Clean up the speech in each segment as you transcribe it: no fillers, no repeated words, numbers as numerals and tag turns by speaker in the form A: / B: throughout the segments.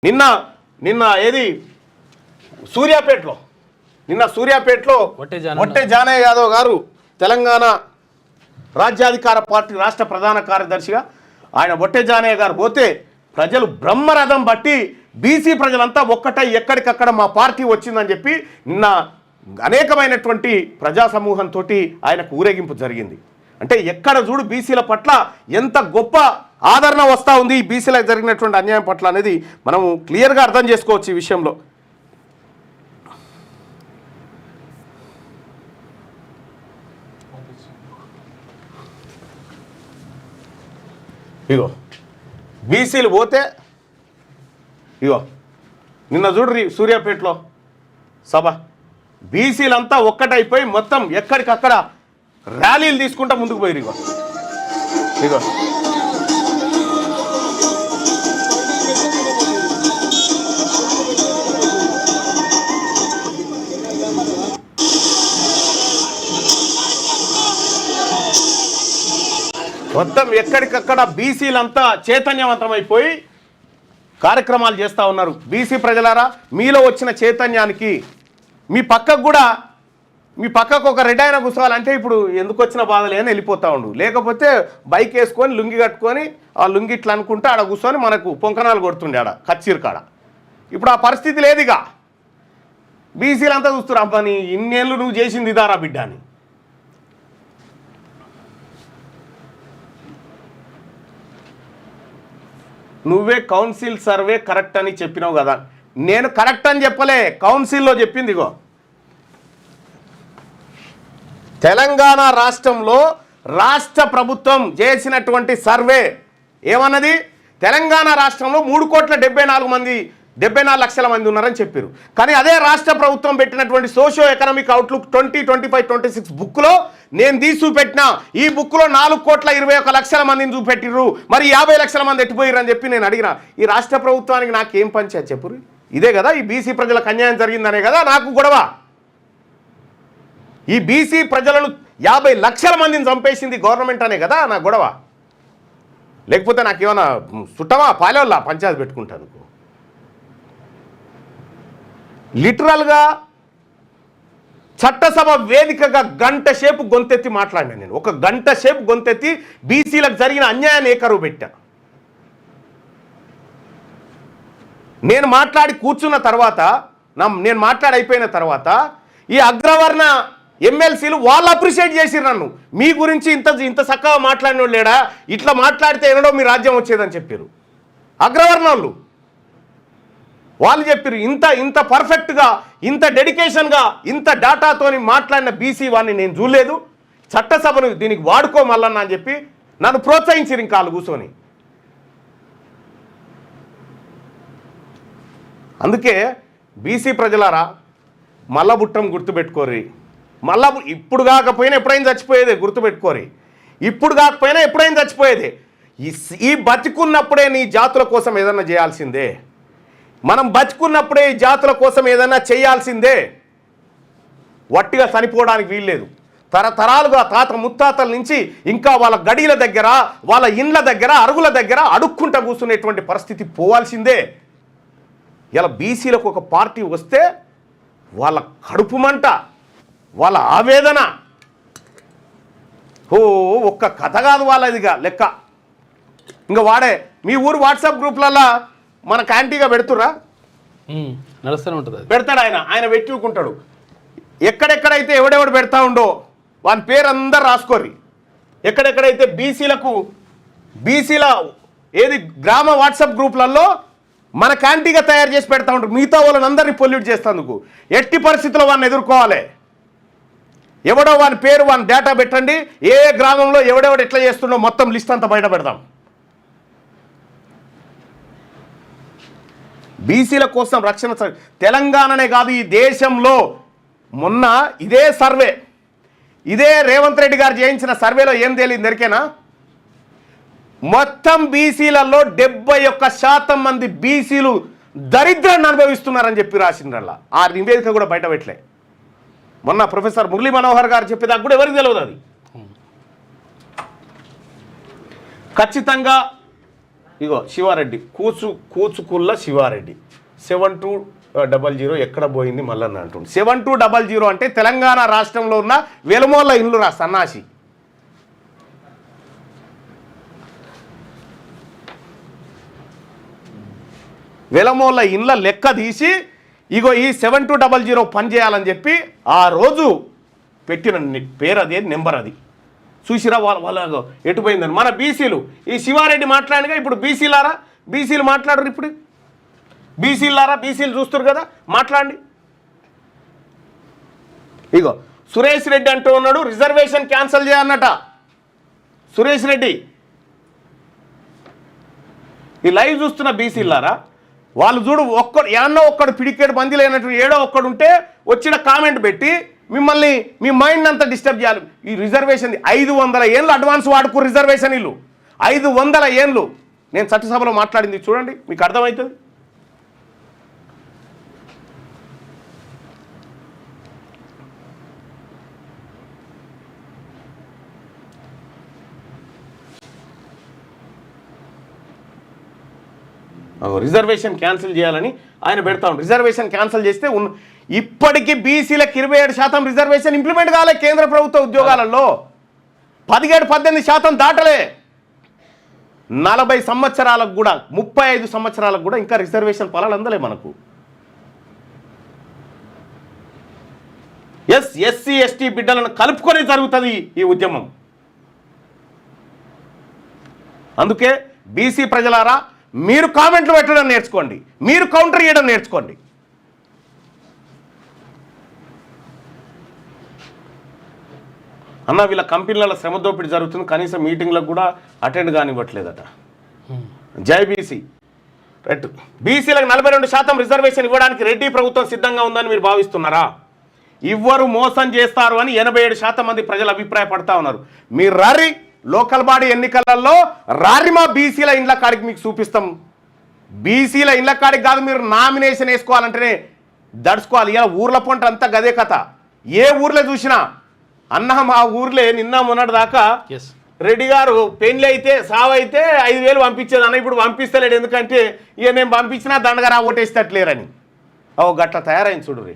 A: నిన్న నిన్న ఏది సూర్యాపేటలో ఒట్టే జానయ్య యాదవ్ గారు తెలంగాణ రాజ్యాధికార పార్టీ రాష్ట్ర ప్రధాన కార్యదర్శిగా ఆయన ఒట్టే జానయ్య గారు పోతే ప్రజలు బ్రహ్మరథం బట్టి బీసీ ప్రజలంతా ఒక్కటై ఎక్కడికక్కడ మా పార్టీ వచ్చిందని చెప్పి నిన్న అనేకమైనటువంటి ప్రజా సమూహంతో ఆయనకు ఊరేగింపు జరిగింది. అంటే ఎక్కడ చూడు బీసీల పట్ల ఎంత గొప్ప ఆదరణ వస్తూ ఉంది ఈ బీసీలకు జరిగినటువంటి అన్యాయం పట్ల అనేది మనం క్లియర్గా అర్థం చేసుకోవచ్చు ఈ విషయంలో. ఇగో బీసీలు పోతే ఇగో నిన్న చూడ్రి సూర్యాపేటలో సభ బీసీలంతా ఒక్కటైపోయి మొత్తం ఎక్కడికక్కడ ర్యాలీలు తీసుకుంటా ముందుకు పోయి ఇగో ఇగో మొత్తం ఎక్కడికక్కడ బీసీలంతా చైతన్యవంతమైపోయి కార్యక్రమాలు చేస్తూ ఉన్నారు. బీసీ ప్రజలారా మీలో వచ్చిన చైతన్యానికి మీ పక్కకు ఒక రెడ్ అయిన కూర్చోవాలంటే ఇప్పుడు ఎందుకు వచ్చిన బాధలే అని వెళ్ళిపోతూ ఉండు, లేకపోతే బైక్ వేసుకొని లుంగి కట్టుకొని ఆ లుంగి ఇట్లా అనుకుంటే ఆడ కూర్చొని మనకు పొంకనాలు కొడుతుండే ఆడ కచ్చీరు కాడ. ఇప్పుడు ఆ పరిస్థితి లేదుగా. బీసీలంతా చూస్తున్నారు అబ్బని ఇన్నేళ్ళు నువ్వు చేసింది ఇదారా బిడ్డ అని. నువ్వే కౌన్సిల్ సర్వే కరెక్ట్ అని చెప్పినావు కదా. నేను కరెక్ట్ అని చెప్పలే, కౌన్సిల్లో చెప్పింది. ఇగో తెలంగాణ రాష్ట్రంలో రాష్ట్ర ప్రభుత్వం చేసినటువంటి సర్వే ఏమన్నది, తెలంగాణ రాష్ట్రంలో 3,74 లక్షల మంది ఉన్నారని చెప్పారు. కానీ అదే రాష్ట్ర ప్రభుత్వం పెట్టినటువంటి సోషియో ఎకనామిక్ అవుట్లుక్ 2025-26 బుక్లో నేను తీసి చూపెట్టినా, ఈ బుక్లో 4,21 లక్షల మందిని చూపెట్టిర్రు, మరి 50 లక్షల మంది ఎట్టిపోయారు అని చెప్పి నేను అడిగిన. ఈ రాష్ట్ర ప్రభుత్వానికి నాకేం పంచాయతీ చెప్పురు? ఇదే కదా ఈ బీసీ ప్రజలకు అన్యాయం జరిగిందనే కదా నాకు గొడవ. ఈ బీసీ ప్రజలను 50 లక్షల మందిని చంపేసింది గవర్నమెంట్ అనే కదా నా గొడవ. లేకపోతే నాకేమన్నా చుట్టమా పాలేవాళ్ళ పంచాయతీ పెట్టుకుంటాను. లిటరల్గా చట్టసభ వేదికగా గంట సేపు గొంతెత్తి మాట్లాడినా. నేను ఒక గంట సేపు గొంతెత్తి బీసీలకు జరిగిన అన్యాయాన్ని ఏకరువు పెట్టా. నేను మాట్లాడి కూర్చున్న తర్వాత నేను అయిపోయిన తర్వాత ఈ అగ్రవర్ణ ఎమ్మెల్సీలు వాళ్ళు అప్రిషియేట్ చేసిరు నన్ను. మీ గురించి ఇంత చక్కగా మాట్లాడిన వాళ్ళు లేడా, ఇట్లా మాట్లాడితే ఎన్నడో మీ రాజ్యం వచ్చేదని చెప్పారు అగ్రవర్ణాలు. వాళ్ళు చెప్పారు ఇంత పర్ఫెక్ట్గా, ఇంత డెడికేషన్గా, ఇంత డేటాతోని మాట్లాడిన బీసీ వాడిని నేను చూడలేదు. చట్టసభను దీనికి వాడుకోమల్లన్నా అని చెప్పి నన్ను ప్రోత్సహించారు ఇంకా వాళ్ళు కూర్చొని. అందుకే బీసీ ప్రజలారా మల్లబుట్టం గుర్తుపెట్టుకోరి. ఇప్పుడు కాకపోయినా ఎప్పుడైనా చచ్చిపోయేదే గుర్తుపెట్టుకోరి. ఇప్పుడు కాకపోయినా ఎప్పుడైనా చచ్చిపోయేదే. ఈ బతికున్నప్పుడే నీ జాతుల కోసం ఏదన్నా చేయాల్సిందే. మనం బతుకున్నప్పుడే ఈ జాతుల కోసం ఏదైనా చేయాల్సిందే. వట్టిగా చనిపోవడానికి వీల్లేదు. తరతరాలుగా తాత ముత్తాతల నుంచి ఇంకా వాళ్ళ గడిల దగ్గర, వాళ్ళ ఇండ్ల దగ్గర, అరుగుల దగ్గర అడుక్కుంటా కూర్చునేటువంటి పరిస్థితి పోవాల్సిందే. ఇలా బీసీలకు ఒక పార్టీ వస్తే వాళ్ళ కడుపు మంట, వాళ్ళ ఆవేదన ఒక్క కథ కాదు వాళ్ళదిగా లెక్క. ఇంకా వాడే మీ ఊరు వాట్సాప్ గ్రూప్లలో మనకు యాంటీగా పెడుతురా
B: నడుస్తూనే ఉంటుంది,
A: పెడతాడు ఆయన పెట్టుకుంటాడు. ఎక్కడెక్కడైతే ఎవడెవడు పెడతా ఉండో వాని పేరు అందరు రాసుకోర్రి. ఎక్కడెక్కడైతే బీసీల ఏది గ్రామ వాట్సాప్ గ్రూప్లలో మన క్యాంటీగా తయారు చేసి పెడతా ఉంటారు. మిగతా వాళ్ళని అందరినీ పొల్యూట్ చేస్తేందుకు ఎట్టి పరిస్థితుల్లో వాడిని ఎదుర్కోవాలి. ఎవడో వాని పేరు వాని డేటా పెట్టండి, ఏ గ్రామంలో ఎవడెవడు ఎట్లా చేస్తుండో మొత్తం లిస్ట్ అంతా బయట పెడదాం. బీసీల కోసం రక్షణ తెలంగాణనే కాదు ఈ దేశంలో. మొన్న ఇదే రేవంత్ రెడ్డి గారు చేయించిన సర్వేలో ఏం తేలింది ఎరికేనా, మొత్తం బీసీలలో 71% మంది బీసీలు దరిద్రాన్ని అనుభవిస్తున్నారని చెప్పి రాసిండ్రల్లా. ఆ నివేదిక కూడా బయట పెట్టలే. మొన్న ప్రొఫెసర్ మురళీ మనోహర్ గారు చెప్పేదాకా కూడా ఎవరికి తెలియదు. అది ఖచ్చితంగా ఇగో శివారెడ్డి కూచుకుల్ల శివారెడ్డి 7200 ఎక్కడ పోయింది మళ్ళీ అంటుంది. 7200 అంటే తెలంగాణ రాష్ట్రంలో ఉన్న వెలుమోళ్ళ ఇల్లు రా సన్నాసి. వెలమోళ్ళ ఇండ్ల లెక్క తీసి ఇగో ఈ 7200 పని చేయాలని చెప్పి ఆ రోజు పెట్టిన పేరు అదే నెంబర్ అది. చూసిరా వాళ్ళ ఎటుపోయిందని. మన బీసీలు ఈ శివారెడ్డి మాట్లాడిగా ఇప్పుడు బీసీలు మాట్లాడరు. ఇప్పుడు బీసీలు చూస్తారు కదా, మాట్లాడండి. ఇగో సురేష్ రెడ్డి అంటూ ఉన్నాడు రిజర్వేషన్ క్యాన్సిల్ చేయన్నట. సురేష్ రెడ్డి ఈ లైవ్ చూస్తున్న బీసీలారా వాళ్ళు చూడు ఒక్కడు పిడికేడు మంది లేనట్టు ఏడో ఒక్కడు ఉంటే వచ్చిన కామెంట్ పెట్టి మిమ్మల్ని మీ మైండ్ అంతా డిస్టర్బ్ చేయాలి. ఈ రిజర్వేషన్ 500 ఏళ్ళు అడ్వాన్స్ వాడుకు రిజర్వేషన్ ఇల్లు 500 ఏళ్ళు. నేను చట్టసభలో మాట్లాడింది చూడండి, మీకు అర్థమవుతుంది. రిజర్వేషన్ క్యాన్సిల్ చేయాలని ఆయన పెడతాం. రిజర్వేషన్ క్యాన్సిల్ చేస్తే ఇప్పటికీ బీసీలకు 27% రిజర్వేషన్ ఇంప్లిమెంట్ కాలే. కేంద్ర ప్రభుత్వ ఉద్యోగాలలో 17-18% దాటలే. 40 సంవత్సరాలకు కూడా 35 సంవత్సరాలకు కూడా ఇంకా రిజర్వేషన్ ఫలాలు అందలే మనకు. ఎస్సీ ఎస్టీ బిడ్డలను కలుపుకొని జరుగుతుంది ఈ ఉద్యమం. అందుకే బీసీ ప్రజలారా మీరు కామెంట్లు పెట్టడం నేర్చుకోండి, మీరు కౌంటర్ చేయడం నేర్చుకోండి. అన్న వీళ్ళ కంపెనీలలో శ్రమ దోపిడీ జరుగుతుంది, కనీసం మీటింగ్లకు కూడా అటెండ్ కానివ్వట్లేదట. జై బీసీ. రైట్. బీసీలకు 42% రిజర్వేషన్ ఇవ్వడానికి రెడ్డి ప్రభుత్వం సిద్ధంగా ఉందని మీరు భావిస్తున్నారా? ఇవ్వరు, మోసం చేస్తారు అని 87% మంది ప్రజలు అభిప్రాయపడతా ఉన్నారు. మీరు రారి లోకల్ బాడీ ఎన్నికలలో రారి మా బీసీల ఇండ్ల కాడికి మీకు చూపిస్తాం. బీసీల ఇండ్ల కాడికి కాదు, మీరు నామినేషన్ వేసుకోవాలంటేనే దడుచుకోవాలి. ఇలా ఊర్ల పొంట అంతా గదే కథ. ఏ ఊర్లో చూసినా అన్న మా ఊర్లే నిన్న మొన్నటి దాకా రెడ్డి గారు పెళ్ళి అయితే సావైతే 5000 పంపించేది అన్న, ఇప్పుడు పంపిస్తలేడు. ఎందుకంటే ఇక నేను పంపించినా దండగా ఓటేస్తట్లేరని. గట్ల తయారైంది చూడు రే.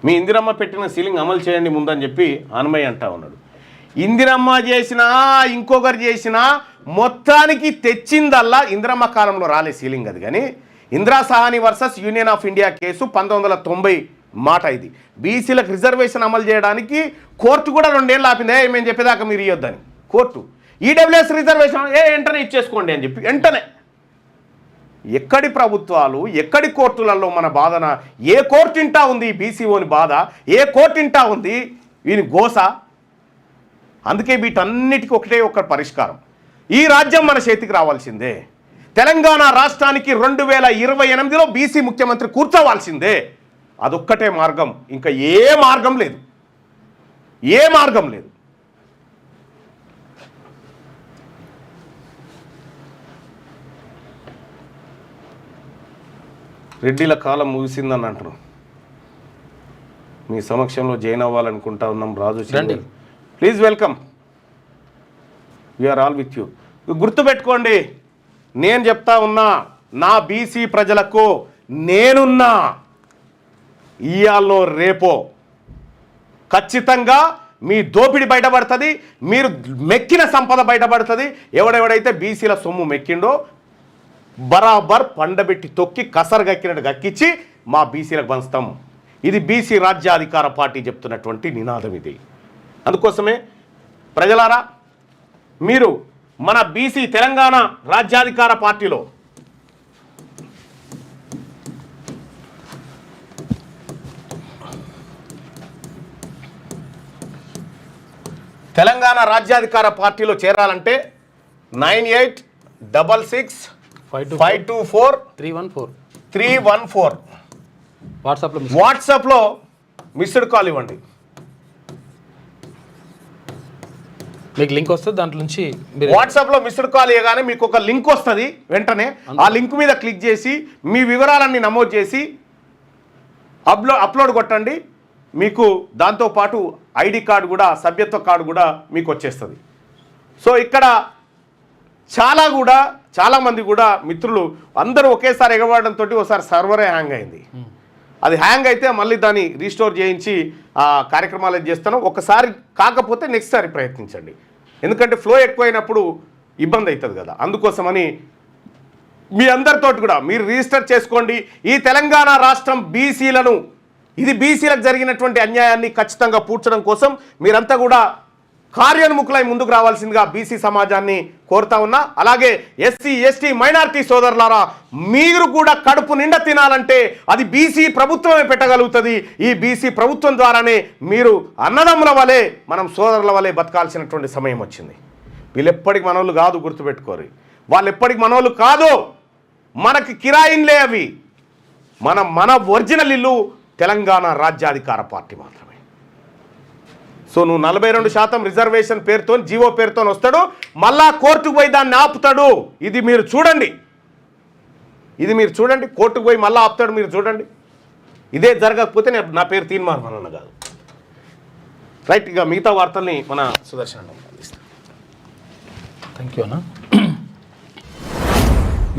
A: మీ ఇందిరమ్మ పెట్టిన సీలింగ్ అమలు చేయండి ముందని చెప్పి హనుమయ్య అంటా ఉన్నాడు. ఇందిరమ్మ చేసినా ఇంకొకరు చేసినా మొత్తానికి తెచ్చిందల్లా ఇందిరమ్మ కాలంలో రాలే సీలింగ్ అది. కానీ Indira Sawhney versus union of India case 1990 మాట. ఇది బీసీలకు రిజర్వేషన్ అమలు చేయడానికి కోర్టు కూడా 2 ఏళ్ళు ఆపింది. మేము చెప్పేదాకా మీరు ఇవ్వద్దని కోర్టు. ఈడబ్ల్యూఎస్ రిజర్వేషన్ వెంటనే ఇచ్చేసుకోండి అని చెప్పి వెంటనే. ఎక్కడి ప్రభుత్వాలు ఎక్కడి కోర్టులలో మన బాధన? ఏ కోర్టు ఇంటా ఉంది బీసీఓని బాధ? ఏ కోర్టు ఇంటా ఉంది వీని గోస? అందుకే వీటన్నిటికీ ఒక పరిష్కారం. ఈ రాజ్యం మన చేతికి రావాల్సిందే. తెలంగాణ రాష్ట్రానికి 2028లో బీసీ ముఖ్యమంత్రి కూర్చోవాల్సిందే. అదొక్కటే మార్గం, ఇంకా ఏ మార్గం లేదు, ఏ మార్గం లేదు. రెడ్డిల కాలం ముగిసిందని అంటున్నాం. మీ సమక్షంలో జాయిన్ అవ్వాలనుకుంటా ఉన్నాం. Raju please welcome, we are all with you. గుర్తుపెట్టుకోండి, నేను చెప్తా ఉన్నా నా బీసీ ప్రజలకు నేనున్నా. ఇయాల్లో రేపో ఖచ్చితంగా మీ దోపిడి బయటపడుతుంది, మీరు మెక్కిన సంపద బయటపడుతుంది. ఎవడెవడైతే బీసీల సొమ్ము మెక్కిండో బరాబర్ పండబెట్టి తొక్కి కసరు గక్కినట్టు గక్కించి మా బీసీలకు పంచుతాం. ఇది బీసీ రాజ్యాధికార పార్టీ చెప్తున్నటువంటి నినాదం ఇది. అందుకోసమే ప్రజలారా, మీరు మన బీసీ తెలంగాణ రాజ్యాధికార పార్టీలో చేరాలంటే 9866524314 వాట్సాప్లో మిస్డ్ కాల్ ఇవ్వండి.
B: మీకు లింక్ వస్తుంది, దాంట్లో నుంచి
A: వాట్సాప్లో మిస్డ్ కాల్ ఇవ్వగానే మీకు ఒక లింక్ వస్తుంది. వెంటనే ఆ లింక్ మీద క్లిక్ చేసి మీ వివరాలన్నీ నమోదు చేసి అప్లోడ్ కొట్టండి. మీకు దాంతోపాటు ఐడి కార్డు కూడా, సభ్యత్వ కార్డు కూడా మీకు వచ్చేస్తుంది. సో ఇక్కడ చాలామంది కూడా మిత్రులు అందరూ ఒకేసారి ఎగబడడంతో ఒకసారి సర్వరే హ్యాంగ్ అయింది. అది హ్యాంగ్ అయితే మళ్ళీ దాన్ని రీస్టోర్ చేయించి ఆ కార్యక్రమాలు చేస్తాను. ఒకసారి కాకపోతే నెక్స్ట్ సారి ప్రయత్నించండి, ఎందుకంటే ఫ్లో ఎక్కువైనప్పుడు ఇబ్బంది అవుతుంది కదా. అందుకోసమని మీ అందరితోటి కూడా మీరు రిజిస్టర్ చేసుకోండి. ఈ తెలంగాణ రాష్ట్రం బీసీలకు జరిగినటువంటి అన్యాయాన్ని ఖచ్చితంగా పూడ్చడం కోసం మీరంతా కూడా కార్యోన్ముఖులై ముందుకు రావాల్సిందిగా బీసీ సమాజాన్ని కోరుతా ఉన్నా. అలాగే ఎస్సీ ఎస్టీ మైనారిటీ సోదరులారా, మీరు కూడా కడుపు నిండా తినాలంటే అది బీసీ ప్రభుత్వమే పెట్టగలుగుతుంది. ఈ బీసీ ప్రభుత్వం ద్వారానే మీరు అన్నదమ్ముల వలె, మనం సోదరుల వలె బతకాల్సినటువంటి సమయం వచ్చింది. వీళ్ళు ఎప్పటికి మనోళ్ళు కాదు, గుర్తుపెట్టుకోరు. వాళ్ళు ఎప్పటికి మనోళ్ళు కాదు, మనకి కిరాయిన్లే అవి. మన ఒరిజినల్ ఇల్లు తెలంగాణ రాజ్యాధికార పార్టీ మాత్రమే. సో నువ్వు 42% రిజర్వేషన్ పేరుతో, జీవో పేరుతో వస్తాడు, మళ్ళా కోర్టుకు పోయి దాన్ని ఆపుతాడు. ఇది మీరు చూడండి, కోర్టుకు పోయి మళ్ళీ ఆపుతాడు, మీరు చూడండి. ఇదే జరగకపోతే నా పేరు తీర్మానం కాదు. రైట్, ఇక మిగతా వార్తల్ని మన సుదర్శన్ అందిస్తాను.
B: థ్యాంక్ యూ అన్న.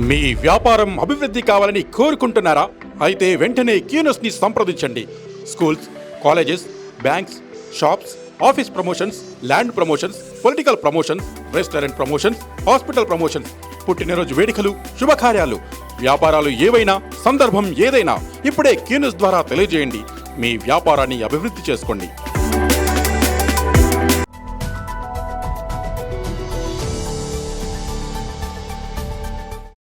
C: మీ వ్యాపారం అభివృద్ధి కావాలని కోరుకుంటున్నారా? అయితే వెంటనే క్యూనస్ని సంప్రదించండి. Schools, colleges, banks, shops, office promotions, land promotions, political promotions, restaurant promotions, hospital promotions, పుట్టినరోజు వేడుకలు, శుభకార్యాలు, వ్యాపారాలు ఏవైనా, సందర్భం ఏదైనా ఇప్పుడే క్యూనస్ ద్వారా తెలియజేయండి. మీ వ్యాపారాన్ని అభివృద్ధి చేసుకోండి.